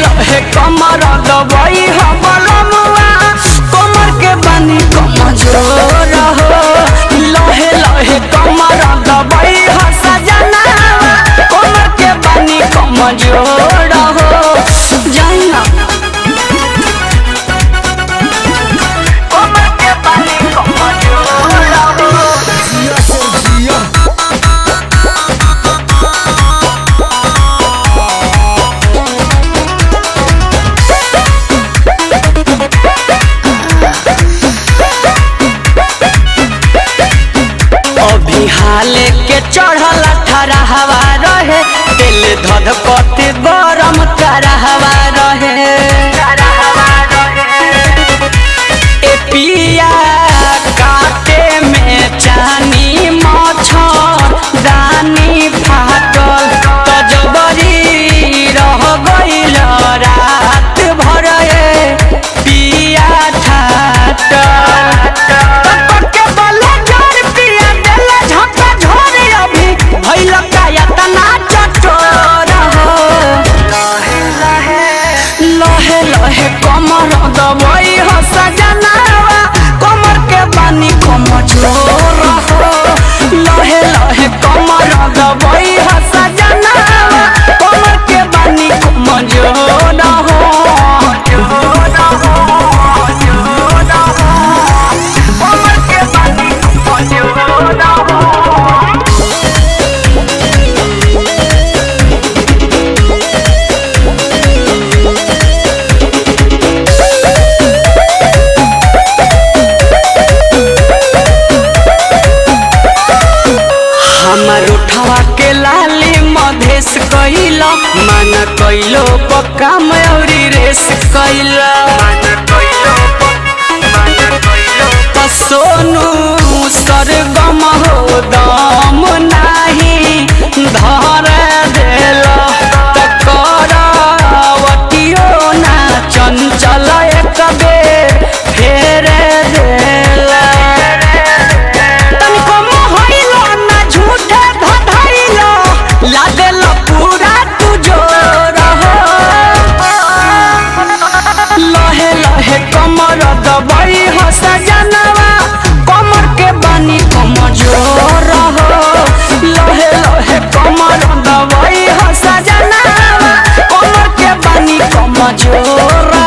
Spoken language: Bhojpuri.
लहे कमर दबाई हमलमुआ कमर के बानी कमजोर हो लहे लहे कमर दबाई सजना कमर के बानी कमजोर हो जाइना कमर के बानी कमजोर हो हाले के चढ़ल ठरा हवा रहे दिल धधकते गरम कर हवा रहे ए पिया काटे में चानी मच्छर दानी फाटल तो जबरी रह गइल रात भर पिया ठाटल लहे कमर दबाई सजनावा कमर के बानी कमजोर हो लहे लहे कमर दबाई सजनावा कमर के बानी कमजोर हो कमर के बानी कमजोर हो हमर उठवा के लाली मधेश कइला मन कइलो पक्का मयूरी रेस कइला तो सोनू सरगम हो दम नाही धर देला तो करवटियो ना चंचल एक बेर फेर देला लादेल पूरा तू जोर हो लहे लहे कमर दबाई सजनवा कमर के बानी कमजोर हो लहे लहे कमर दबाई सजनवा कमर के बानी कमजोर।